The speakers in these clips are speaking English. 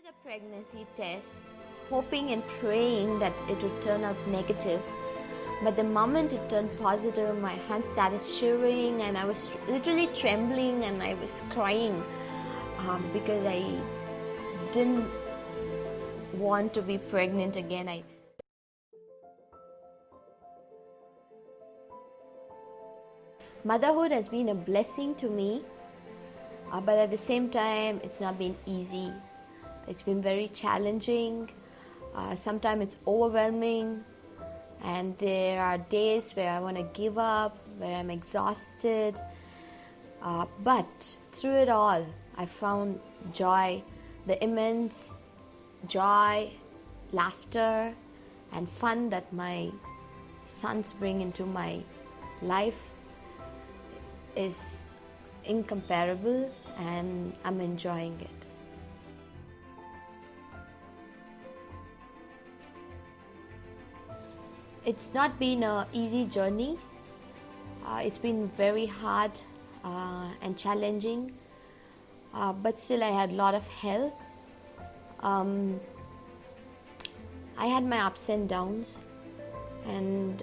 Did a pregnancy test, hoping and praying that it would turn out negative. But the moment it turned positive, my hands started shivering and I was literally trembling and I was crying because I didn't want to be pregnant again. Motherhood has been a blessing to me, but at the same time, it's not been easy. It's been very challenging. Sometimes it's overwhelming, and there are days where I want to give up, where I'm exhausted. But through it all, I found joy, the immense joy, laughter, and fun that my sons bring into my life is incomparable, and I'm enjoying it. It's not been an easy journey. It's been very hard and challenging, but still I had a lot of help. I had my ups and downs, and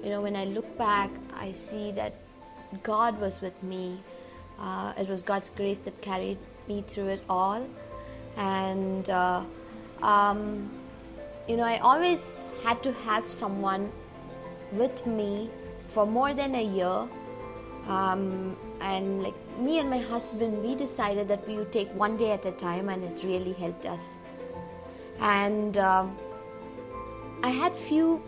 when I look back, I see that God was with me. It was God's grace that carried me through it all, and I always had to have someone with me for more than a year, and like me and my husband, we decided that we would take one day at a time, and it's really helped us. And I had few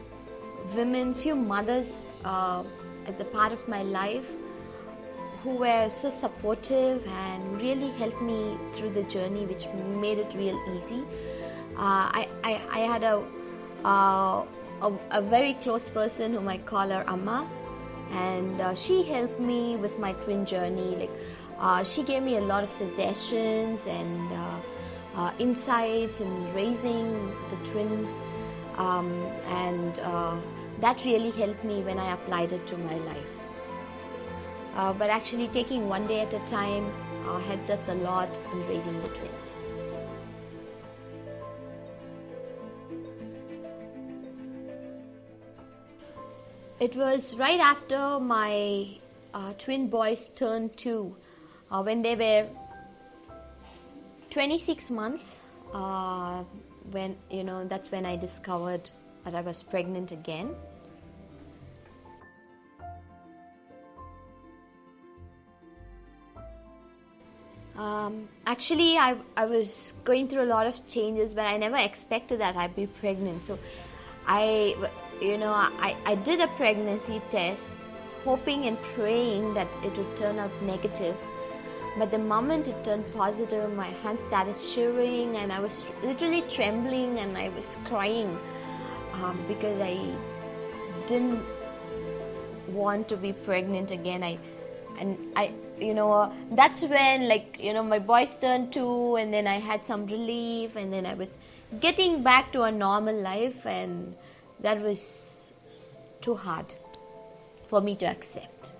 mothers as a part of my life who were so supportive and really helped me through the journey, which made it real easy. I had a very close person whom I call her Amma, and she helped me with my twin journey. She gave me a lot of suggestions and insights in raising the twins, and that really helped me when I applied it to my life. But actually taking one day at a time helped us a lot in raising the twins. It was right after my twin boys turned 2, when they were 26 months, that's when I discovered that I was pregnant again. Actually, I was going through a lot of changes, but I never expected that I'd be pregnant. So I did a pregnancy test, hoping and praying that it would turn out negative. But the moment it turned positive, my hands started shivering and I was literally trembling and I was crying because I didn't want to be pregnant again. That's when my boys turned 2, and then I had some relief, and then I was getting back to a normal life, and that was too hard for me to accept.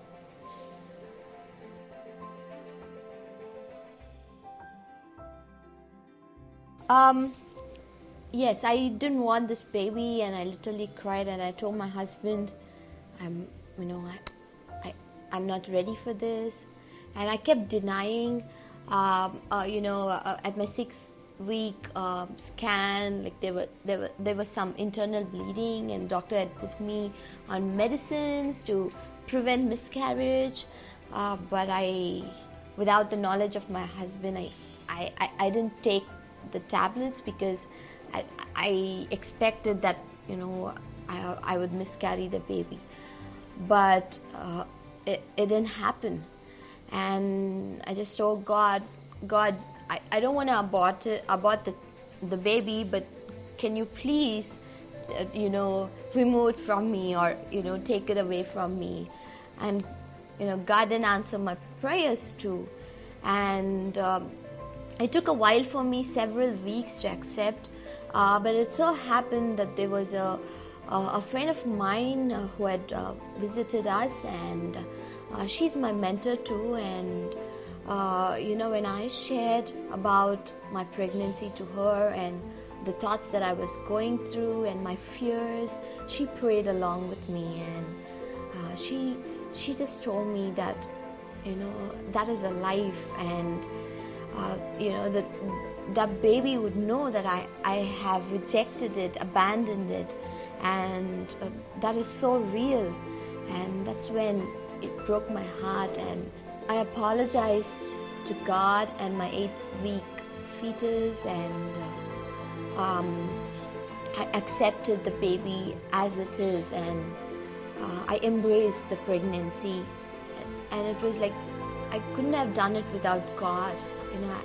Yes, I didn't want this baby, and I literally cried, and I told my husband, I'm not ready for this, and I kept denying. At my 6-week scan, there was some internal bleeding, and doctor had put me on medicines to prevent miscarriage. But without the knowledge of my husband, I didn't take the tablets because I expected that I would miscarry the baby, but it didn't happen. And I just told God, I don't want to abort the baby, but can you please, remove it from me, or take it away from me? And God didn't answer my prayers too, and it took a while for me, several weeks to accept. But it so happened that there was a friend of mine who had visited us, and she's my mentor too, and when I shared about my pregnancy to her and the thoughts that I was going through and my fears, she prayed along with me, and she just told me that, that is a life, and that baby would know that I have rejected it, abandoned it, and that is so real. And that's when it broke my heart, and I apologized to God and my 8-week fetus, and I accepted the baby as it is, and I embraced the pregnancy. And it was like I couldn't have done it without God.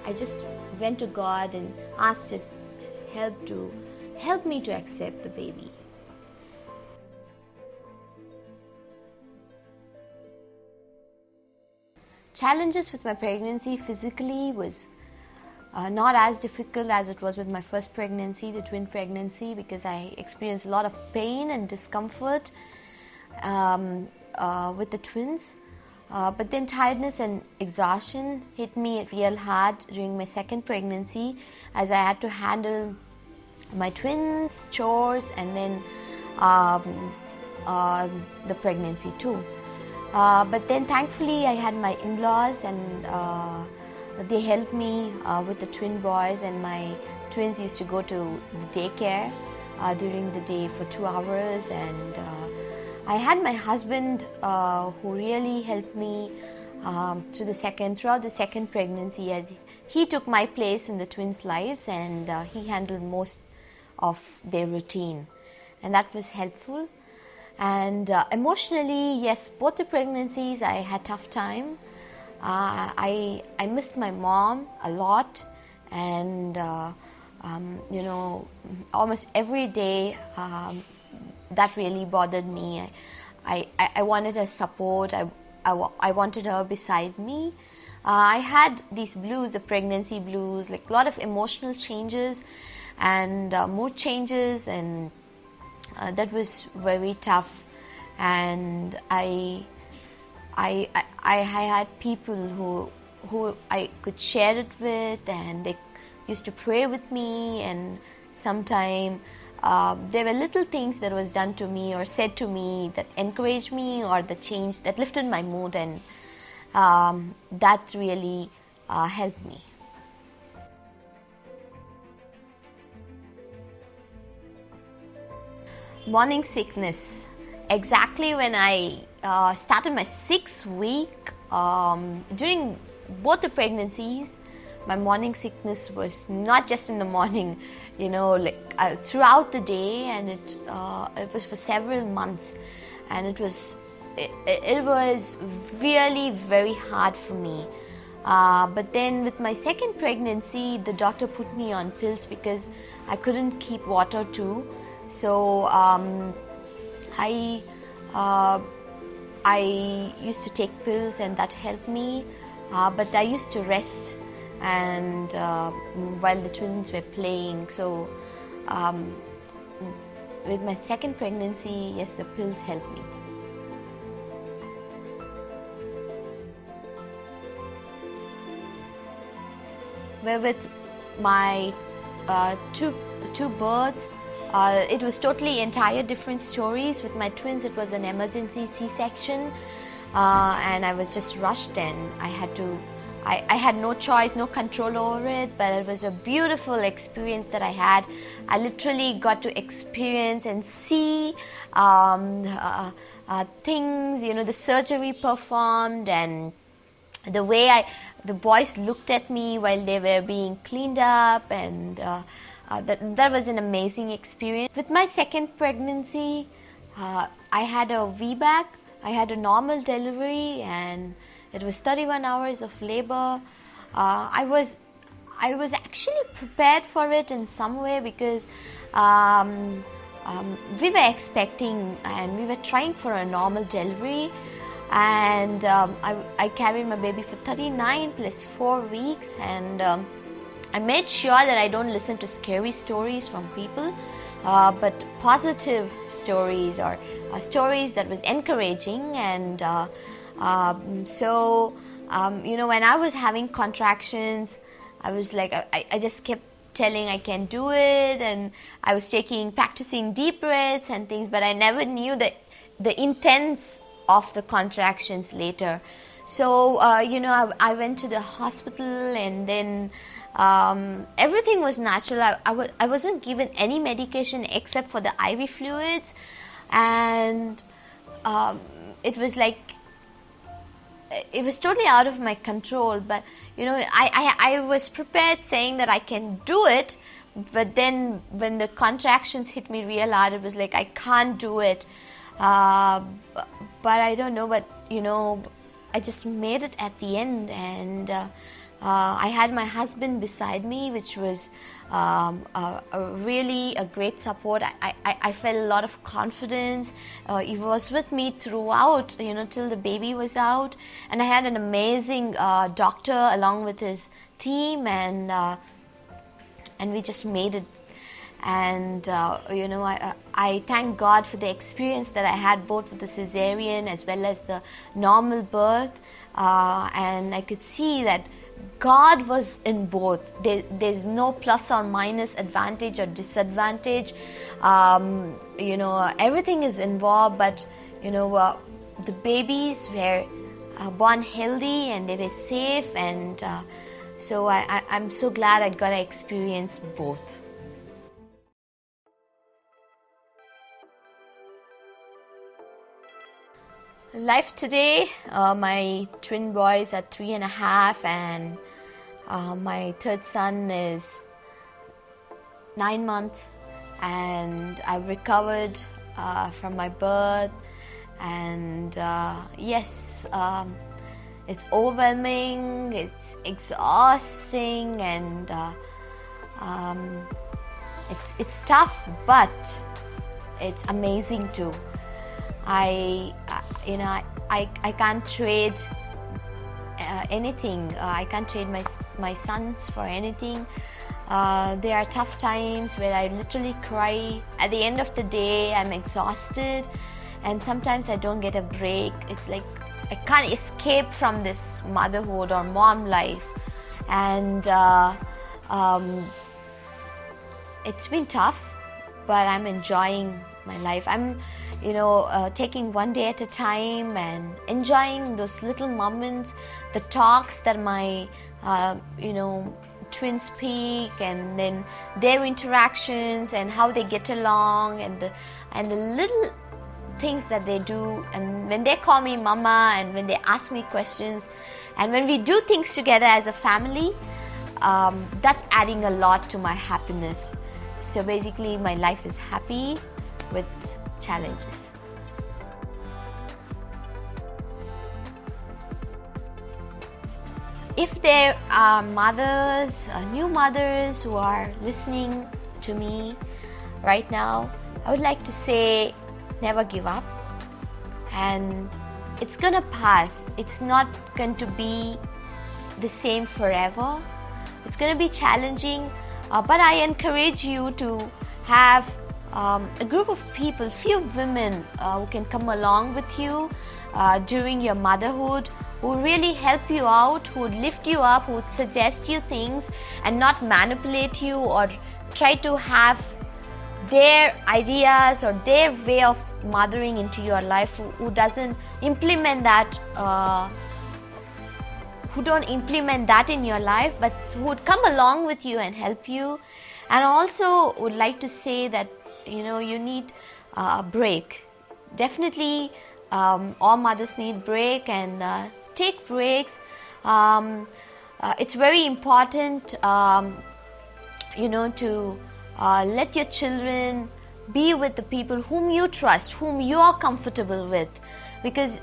I just went to God and asked His help me to accept the baby. Challenges with my pregnancy physically was not as difficult as it was with my first pregnancy, the twin pregnancy, because I experienced a lot of pain and discomfort with the twins. But then tiredness and exhaustion hit me real hard during my second pregnancy, as I had to handle my twins, chores, and then the pregnancy too. But then thankfully I had my in-laws, and they helped me with the twin boys, and my twins used to go to the daycare during the day for 2 hours, and I had my husband who really helped me throughout the second pregnancy, as he took my place in the twins' lives, and he handled most of their routine, and that was helpful. And emotionally, yes, both the pregnancies I had tough time. I missed my mom a lot, and almost every day that really bothered me. I wanted her support. I wanted her beside me. I had these blues, the pregnancy blues, like a lot of emotional changes and mood changes, and that was very tough. And I had people who I could share it with, and they used to pray with me, and sometimes there were little things that was done to me or said to me that encouraged me, or the change that lifted my mood, and that really helped me. Morning sickness. Exactly when I started my 6th week, during both the pregnancies, my morning sickness was not just in the morning, throughout the day, and it was for several months, and it was really very hard for me. But then with my second pregnancy, the doctor put me on pills because I couldn't keep water too. So I used to take pills, and that helped me. But I used to rest, and while the twins were playing. So with my second pregnancy, yes, the pills helped me. Where with my two births, it was totally entire different stories. With my twins, it was an emergency C-section, and I was just rushed, and I had no choice, no control over it, but it was a beautiful experience that I had. I literally got to experience and see things, the surgery performed, and the way the boys looked at me while they were being cleaned up, and that was an amazing experience. With my second pregnancy, I had a VBAC. I had a normal delivery, and it was 31 hours of labor. I was actually prepared for it in some way, because we were expecting and we were trying for a normal delivery, and I carried my baby for 39 plus 4 weeks, and I made sure that I don't listen to scary stories from people, but positive stories, or stories that was encouraging. And so When I was having contractions, I was like, I just kept telling I can do it, and I was practicing deep breaths and things, but I never knew the intents of the contractions later. So, I went to the hospital, and then everything was natural. I wasn't given any medication except for the IV fluids, and it was like, it was totally out of my control. But I was prepared, saying that I can do it, but then when the contractions hit me real hard, it was like I can't do it. But I don't know, but I just made it at the end, and I had my husband beside me, which was really a great support. I felt a lot of confidence. He was with me throughout, till the baby was out, and I had an amazing doctor along with his team, and we just made it. And I thank God for the experience that I had, both with the cesarean as well as the normal birth, and I could see that God was in both. There's no plus or minus, advantage or disadvantage. Everything is involved, but the babies were born healthy and they were safe, and so I'm so glad I got to experience both. Life today, my twin boys are 3.5, and my third son is 9 months, and I've recovered from my birth, and yes, it's overwhelming, it's exhausting, and it's tough, but it's amazing too. I can't trade anything. I can't trade my sons for anything. There are tough times where I literally cry. At the end of the day, I'm exhausted, and sometimes I don't get a break. It's like I can't escape from this motherhood or mom life, and it's been tough, but I'm enjoying my life. I'm taking one day at a time and enjoying those little moments, the talks that my twins speak, and then their interactions and how they get along, and the little things that they do, and when they call me mama, and when they ask me questions, and when we do things together as a family, that's adding a lot to my happiness. So basically my life is happy with challenges. If there are mothers, new mothers who are listening to me right now, I would like to say, never give up, and it's gonna pass. It's not going to be the same forever. It's gonna be challenging, but I encourage you to have a group of people, few women who can come along with you during your motherhood, who really help you out, who would lift you up, who would suggest you things and not manipulate you or try to have their ideas or their way of mothering into your life, who doesn't implement that, who don't implement that in your life, but who would come along with you and help you. And also would like to say that you need a break. Definitely all mothers need break, and take breaks. It's very important to let your children be with the people whom you trust, whom you are comfortable with, because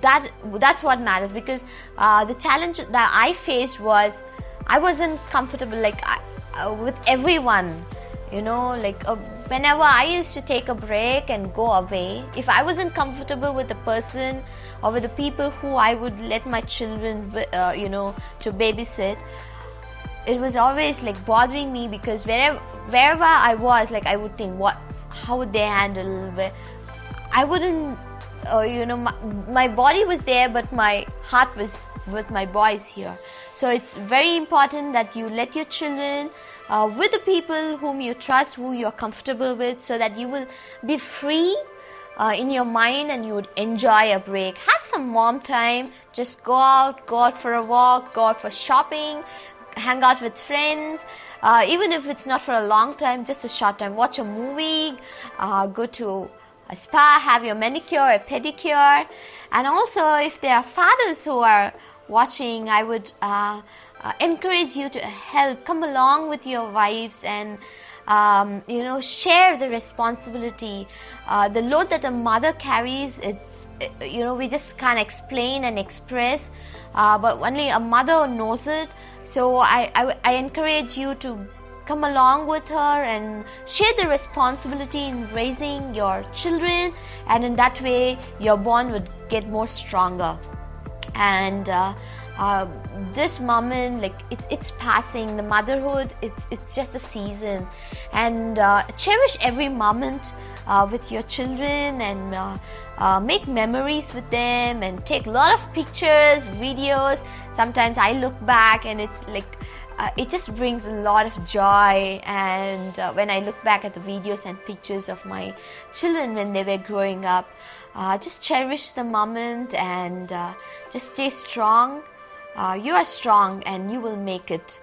that's what matters. Because the challenge that I faced was I wasn't comfortable with everyone. Whenever I used to take a break and go away, if I wasn't comfortable with the person or with the people who I would let my children to babysit, it was always bothering me, because wherever I was, I would think, how would they handle? I wouldn't my body was there, but my heart was with my boys here. So it's very important that you let your children with the people whom you trust, who you're comfortable with, so that you will be free in your mind and you would enjoy a break. Have some mom time. Just go out for a walk, go out for shopping, hang out with friends. Even if it's not for a long time, just a short time. Watch a movie, go to a spa, have your manicure, a pedicure. And also, if there are fathers who are watching, I would encourage you to come along with your wives and share the responsibility. The load that a mother carries, we just can't explain and express, but only a mother knows it. So I encourage you to come along with her and share the responsibility in raising your children, and in that way your bond would get more stronger. And this moment, like it's passing. The motherhood, it's just a season, and cherish every moment with your children, and make memories with them, and take a lot of pictures, videos. Sometimes I look back and it's like it just brings a lot of joy. And when I look back at the videos and pictures of my children when they were growing up, just cherish the moment and just stay strong. You are strong and you will make it.